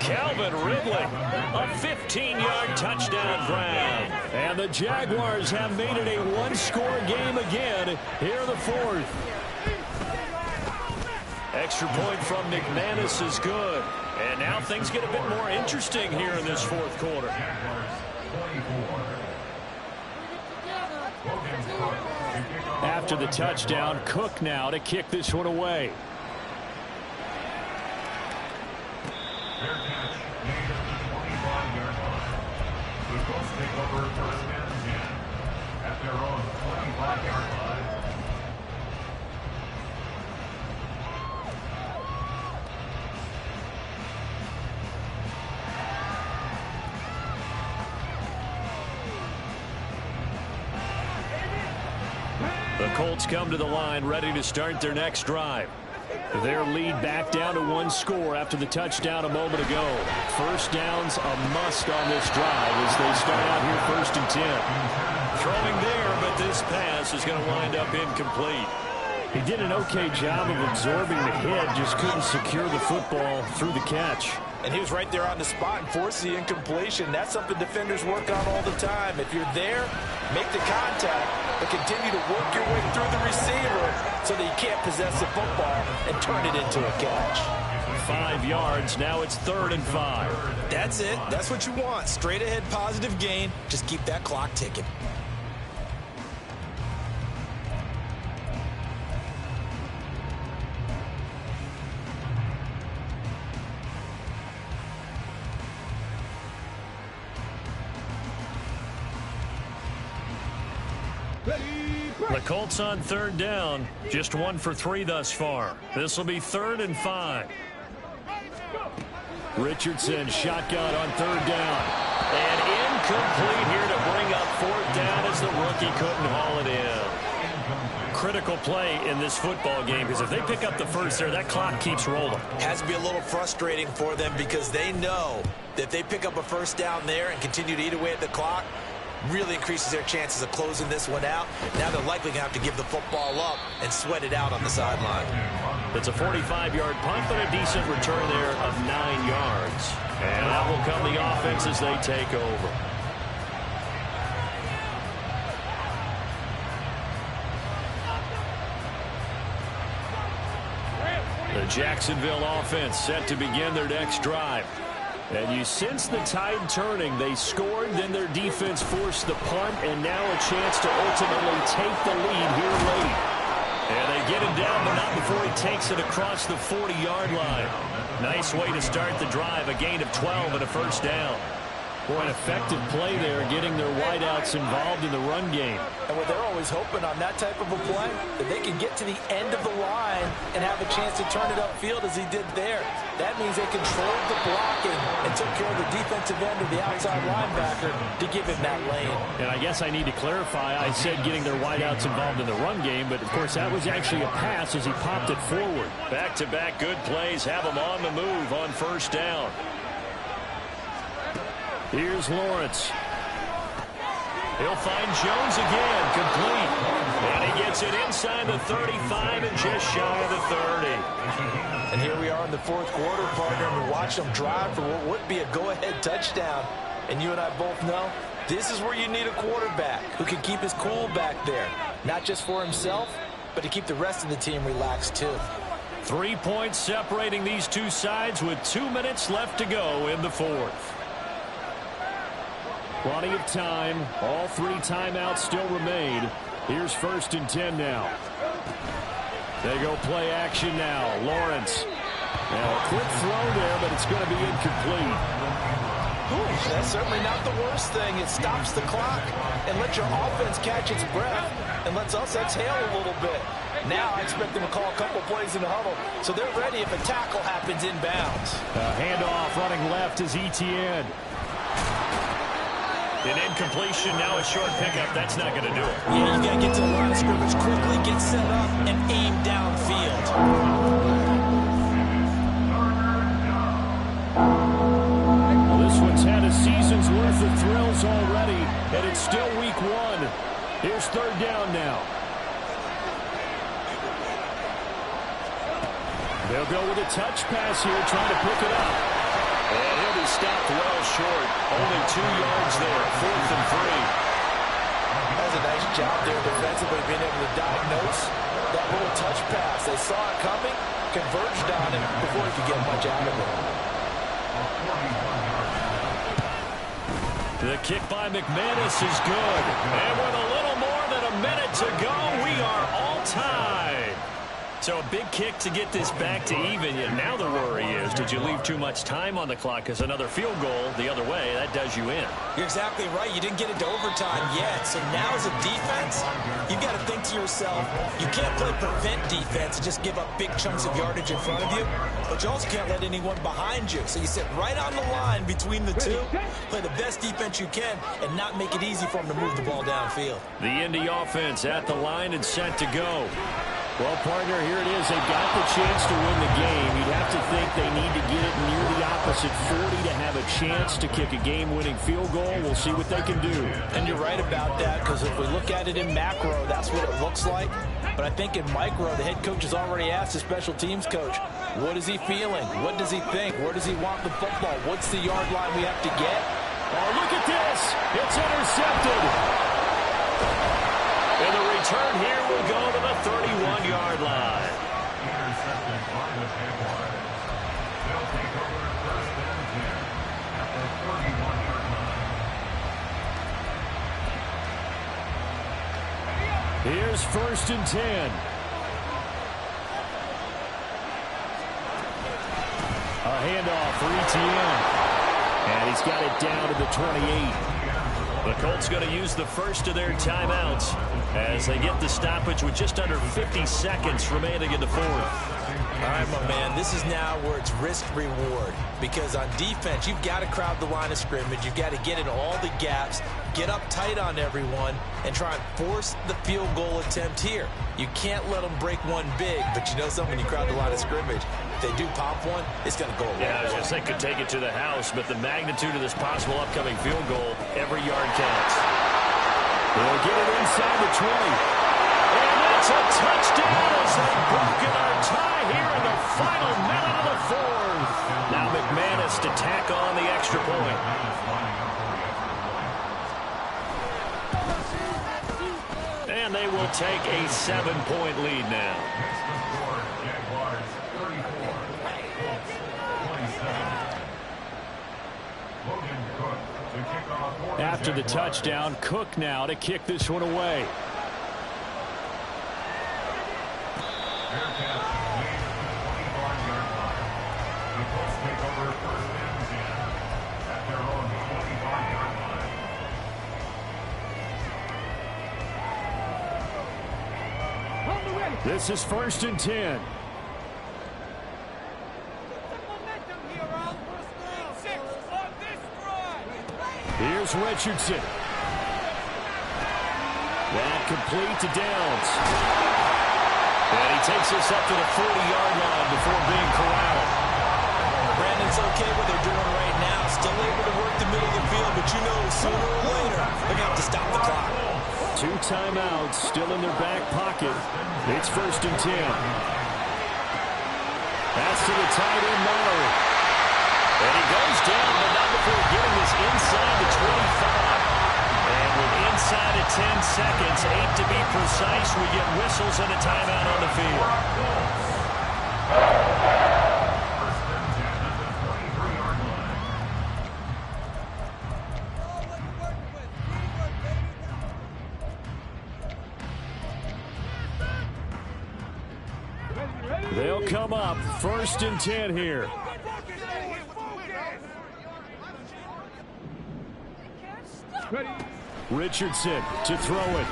Calvin Ridley, a 15-yard touchdown grab. And the Jaguars have made it a one-score game again here in the fourth. Extra point from McManus is good. And now things get a bit more interesting here in this fourth quarter. After the touchdown, Cook now to kick this one away. Fair catch made at the 25-yard line. The Colts take over first and 10 at their own 25-yard line. The Colts come to the line ready to start their next drive. Their lead back down to 1 score after the touchdown a moment ago. First down's a must on this drive as they start out here first and 10. Throwing there, but this pass is going to wind up incomplete. He did an okay job of absorbing the hit, just couldn't secure the football through the catch. And he was right there on the spot and forced the incompletion. That's something defenders work on all the time. If you're there, make the contact, but continue to work your way through the receiver so that you can't possess the football and turn it into a catch. 5 yards, now it's 3rd and 5. That's it. That's what you want. Straight ahead positive gain. Just keep that clock ticking. The Colts on 3rd down, just 1 for 3 thus far. This will be 3rd and 5. Richardson shotgun on 3rd down. And incomplete here to bring up 4th down as the rookie couldn't haul it in. Critical play in this football game because if they pick up the first there, that clock keeps rolling. Has to be a little frustrating for them because they know that if they pick up a first down there and continue to eat away at the clock, really increases their chances of closing this one out. Now they're likely going to have to give the football up and sweat it out on the sideline. It's a 45-yard punt, but a decent return there of 9 yards. And that will come the offense as they take over. The Jacksonville offense set to begin their next drive. And you sense the tide turning. They scored, then their defense forced the punt, and now a chance to ultimately take the lead here late. And they get him down, but not before he takes it across the 40-yard line. Nice way to start the drive, a gain of 12 and a first down. Boy, an effective play there, getting their wideouts involved in the run game. And what they're always hoping on that type of a play, that they can get to the end of the line and have a chance to turn it upfield as he did there. That means they controlled the blocking and took care of the defensive end of the outside linebacker to give him that lane. And I guess I need to clarify, I said getting their wideouts involved in the run game, but of course that was actually a pass as he popped it forward. Back-to-back good plays have him on the move on first down. Here's Lawrence. He'll find Jones again, complete. And he gets it inside the 35 and just shy of the 30. And here we are in the fourth quarter, partner, and we watch them drive for what would be a go-ahead touchdown. And you and I both know this is where you need a quarterback who can keep his cool back there. Not just for himself, but to keep the rest of the team relaxed too. 3 points separating these two sides with 2 minutes left to go in the fourth. Plenty of time. All 3 timeouts still remain. Here's 1st and 10 now. They go play action now. Lawrence. Now a quick throw there, but it's going to be incomplete. Ooh, that's certainly not the worst thing. It stops the clock and lets your offense catch its breath and lets us exhale a little bit. Now I expect them to call a couple plays in the huddle, so they're ready if a tackle happens inbounds. Handoff running left is ETN. An incompletion, now a short pickup. That's not going to do it. Yeah, you got to get to the line of scrimmage quickly, get set up, and aim downfield. Well, this one's had a season's worth of thrills already, and it's still week 1. Here's 3rd down now. They'll go with a touch pass here, trying to pick it up. And he'll be stopped well short. Only 2 yards there, 4th and 3. That's a nice job there defensively, being able to diagnose that little touch pass. They saw it coming, converged on it before he could get much out of it. The kick by McManus is good. And with a little more than a minute to go, we are all tied. So a big kick to get this back to even. Yet now the worry is, did you leave too much time on the clock? Because another field goal the other way, that does you in. You're exactly right. You didn't get into overtime yet. So now as a defense, you've got to think to yourself, you can't play prevent defense and just give up big chunks of yardage in front of you. But you also can't let anyone behind you. So you sit right on the line between the two, play the best defense you can, and not make it easy for them to move the ball downfield. The Indy offense at the line and set to go. Well, partner, here it is. They've got the chance to win the game. You'd have to think they need to get it near the opposite 40 to have a chance to kick a game-winning field goal. We'll see what they can do. And you're right about that, because if we look at it in macro, that's what it looks like. But I think in micro, the head coach has already asked the special teams coach, what is he feeling? What does he think? Where does he want the football? What's the yard line we have to get? Oh, look at this. It's intercepted. And the return here will go to the 31-yard line. Intercepted by the Jaguars. They'll take over 1st and 10 at the 31-yard line. Here's 1st and 10. A handoff for ETN. And he's got it down to the 28. The Colts going to use the first of their timeouts as they get the stoppage with just under 50 seconds remaining in the fourth. All right, my man, this is now where it's risk-reward. Because on defense, you've got to crowd the line of scrimmage. You've got to get in all the gaps, get up tight on everyone, and try and force the field goal attempt here. You can't let them break one big, but you know something, you crowd the line of scrimmage. If they do pop one, it's going to go away. Yeah, I was going to say could take it to the house, but the magnitude of this possible upcoming field goal, every yard counts. They'll get it inside the 20. And it's a touchdown as they've broken our tie here in the final minute of the fourth. Now McManus to tack on the extra point. And they will take a 7-point lead now. Jaguars 34, Colts 27. Logan Cook to kick off for the After the Jaguars. touchdown, Cook now to kick this one away. Bearcats lead at the 25-yard line. The Colts take over 1st and 10 at their own 25-yard This is 1st and 10. Here's Richardson. That complete to Downs. And he takes us up to the 40-yard line before being corralled. Brandon's okay what they're doing right now. Still able to work the middle of the field, but you know sooner or later they're going to have to stop the clock. 2 timeouts still in their back pocket. It's 1st and 10. Pass to the tight end, Mallory. And he goes down, but not before getting this inside the 25. And with inside of 10 seconds, 8 to be precise, we get whistles and a timeout on the field. They'll come up 1st and 10 here. Richardson to throw it.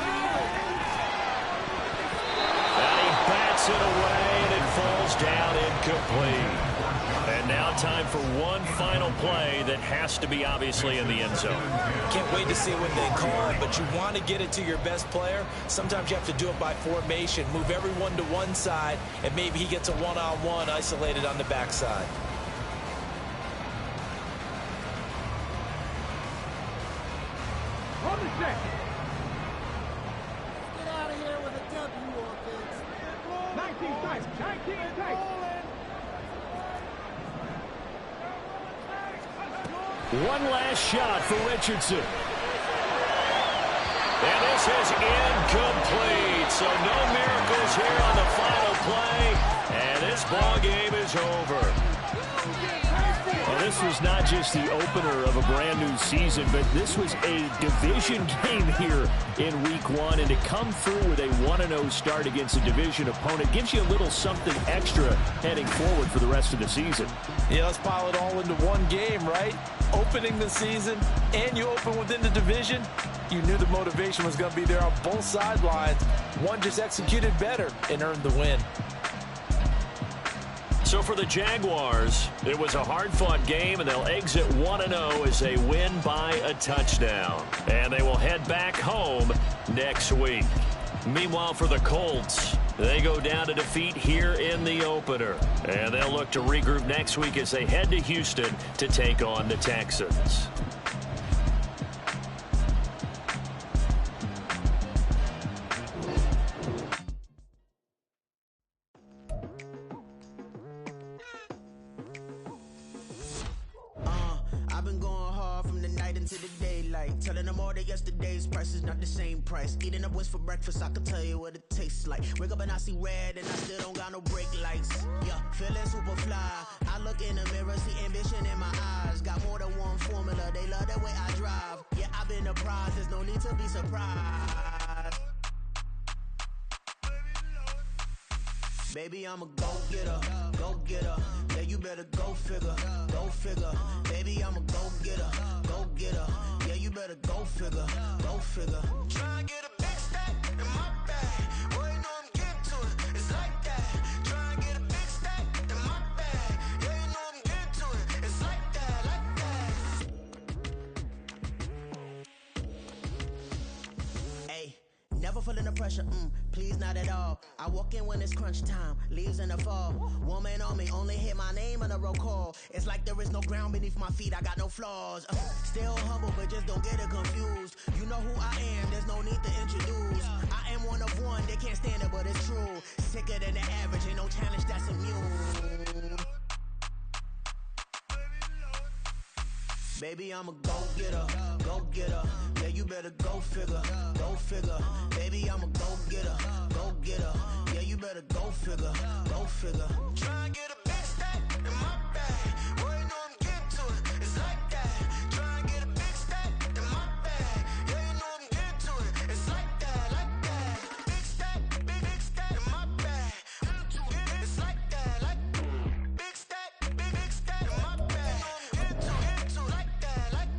And he bats it away, and it falls down incomplete. And now time for one final play that has to be obviously in the end zone. Can't wait to see what they call it, but you want to get it to your best player. Sometimes you have to do it by formation. Move everyone to one side, and maybe he gets a one-on-one isolated on the backside. Get out of here with a W, offense. 19 tight. 19 tight. One last shot for Richardson. And this is incomplete. So no miracles here on the final play. And this ball game is over. Well, this was not just the opener of a brand new season, but this was a division game here in week 1. And to come through with a 1-0 start against a division opponent gives you a little something extra heading forward for the rest of the season. Yeah, let's pile it all into one game, right? Opening the season, and you open within the division. You knew the motivation was going to be there on both sidelines. One just executed better and earned the win. So for the Jaguars, it was a hard-fought game, and they'll exit 1-0 as they win by a touchdown. And they will head back home next week. Meanwhile, for the Colts, they go down to defeat here in the opener. And they'll look to regroup next week as they head to Houston to take on the Texans. Telling them all that yesterday's price is not the same price. Eating up wings for breakfast, I can tell you what it tastes like. Wake up and I see red and I still don't got no brake lights. Yeah, feeling super fly. I look in the mirror, see ambition in my eyes. Got more than one formula, they love the way I drive. Yeah, I've been a prize, there's no need to be surprised. Baby, I'm a go-getter, go-getter. Yeah, you better go figure, go figure. Baby, I'm a go-getter, go-getter. Yeah, you better go figure, go figure. Try and get a big stack in my bag. Boy, you know I'm getting to it, it's like that. Try and get a big stack in my bag. Yeah, you know I'm getting to it, it's like that, like that. Hey, never feeling the pressure, please not at all. I walk in when it's crunch time, leaves in the fall. Woman on me, only hit my name on a roll call. It's like there is no ground beneath my feet, I got no flaws. Still humble, but just don't get it confused. You know who I am, there's no need to introduce. I am one of one, they can't stand it, but it's true. Sicker than the average, ain't no challenge that's immune. Baby, I'm a go-getter, go-getter. Yeah, you better go figure, go figure. Baby, I'm a go-getter, go-getter. Yeah, you better go figure, go figure. Try and get a big stack in my bag. Boy, you know I'm getting to it, it's like that. Try and get a big stack in my bag. Yeah, you know I'm getting to it, it's like that, like that. Big stack in my bag. It's like that, like big stack in my bag. Get to it, like that, like.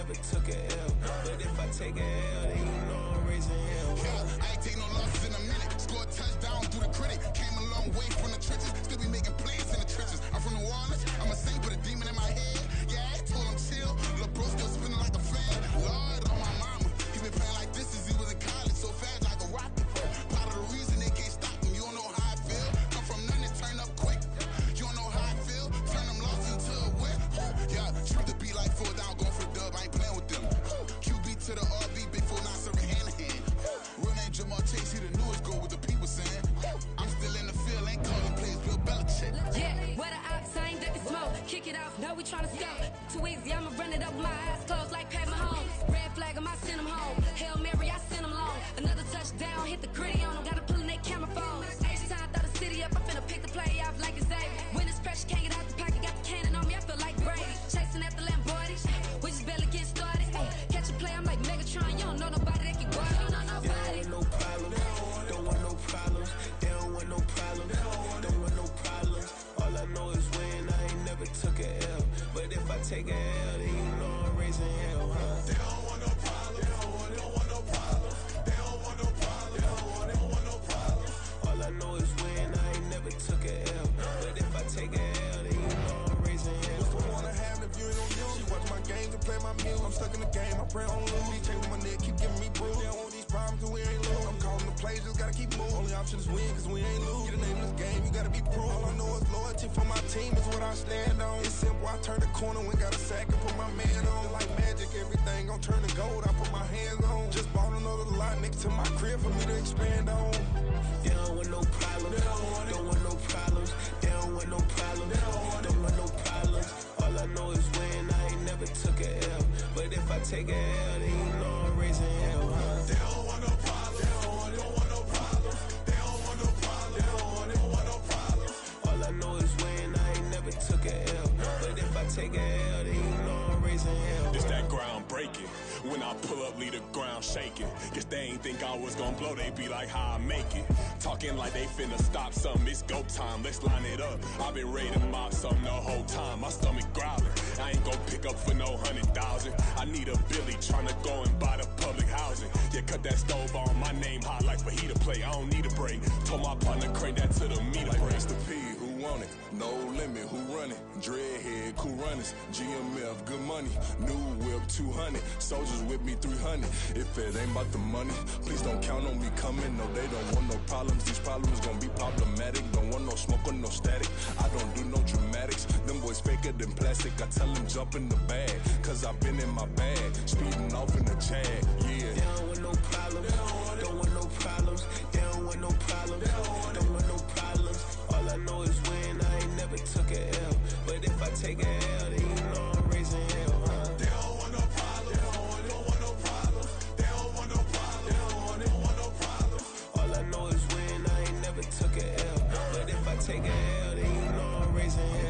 never took a L. But if I take a L, then you know I'm raising hell. I ain't take no losses in a minute. Scored touchdown through the critic. Came a long way from the trenches. Still be making plays in the trenches. I'm from New Orleans. I'm a saint with a demon in my head. Yeah, I told him chill. Lil' bro still spinning like a fan. Lord on my mama. He been playing like this since he was in college. So fast like a rocket. Part of the reason they can't stop him. You don't know how I feel. Come from nothing, turn up quick. You don't know how I feel. Turn them losses into a whip. Yeah, shoot the beat like 4 down. Going for the dub. I ain't playing with them. QB to the RB. Big 4 9 serving hand to hand. Real name Jamal Chase. He the newest goal with the people saying. I'm still in the field. Ain't calling plays. Bill Belichick. Yeah, what a ops, I ain't ducking smoke. Kick it off, no, we tryna scope. Too easy, I'ma run it up with my eyes closed like Pat Mahomes. Red flag, I send him home. Hail Mary, I send him long. Another touchdown, hit the gritty on him. Gotta pull in that camera phone. H-time, throw the city up. I'm finna pick the play off like it's Xavier. When it's pressure, can't get out the pocket. Got the cannon on me, I feel like Brady. Chasing after Lamborghini, we just barely get started. Catch a play, I'm like Megatron. You don't know nobody that can guard. You don't know nobody. No problem. Don't want no problems. They don't want no problems. Don't want no problems. All I know is win. I ain't never took a L. But if I take a L, then you know I'm raising hell, huh? They don't want no problem. They don't want no problem. They don't want no problem. They don't want no problem. All I know is win. I ain't never took a L. But if I take a L, then you know I'm raising hell. What's the point of having if you ain't on you? She watch my games and play my music. I'm stuck in the game. I pray on lose. These chains on my neck keep giving me bruise. They don't want these problems cause we ain't lose. I'm calling the plays, just gotta keep moving. Only option is win cause we ain't lose. Get the name of this game, you gotta be proof. All I know is loyalty for my team is what I stand on. It's simple, I turn the corner when got a sack and put my man on. Like magic, everything gon' turn to gold. I put my hands on. Just bought another lot next to my crib for me to expand on. They don't want no problems. Don't want no problems. They don't want no problems. Don't want no problems. All I know is win. I ain't never took a L. But if I take a L, then you know I'm raising hell, huh? They don't want no problem. They don't want no problem. They don't want no problem. They don't want no problem. All I know is win. I ain't never took a L. But if I take a L, then you know I'm raising hell. It's that ground breaking. When I pull up, leave the ground shaking. Guess they ain't think I was gonna blow, they be like, how I make it. Talking like they finna stop something, it's go time, let's line it up. I've been ready to mop something the whole time, my stomach growling. I ain't gon' pick up for no 100,000. I need a Billy tryna go and buy the public housing. Yeah, cut that stove on, my name hot like fajita play. I don't need a break. Told my partner crank that to the meter Like break. Mr. P, who want it? No limit, who run it? Dreadhead, cool runners. GMF, good money. New whip, 200. Soldiers with me, 300. If it ain't about the money, please don't count on me coming. No, they don't want no problems. These problems gon' be problematic. Don't want no smoke or no static. I don't do no dramatics. Them boys faker than plastic. I tell them jump in the bag, cause I've been in my bag. Speeding off in the Jag, yeah. They don't want no problems. Don't want no problems. They don't want no problems. Don't want no problems. All I know is win. I ain't never took a L. But if I take a L, then you know I'm raising hell, huh? They don't want no problem. They don't want no problem. They don't want no problem. They don't want no problem. All I know is win. I ain't never took a L. But if I take a L, then you know I'm raising hell.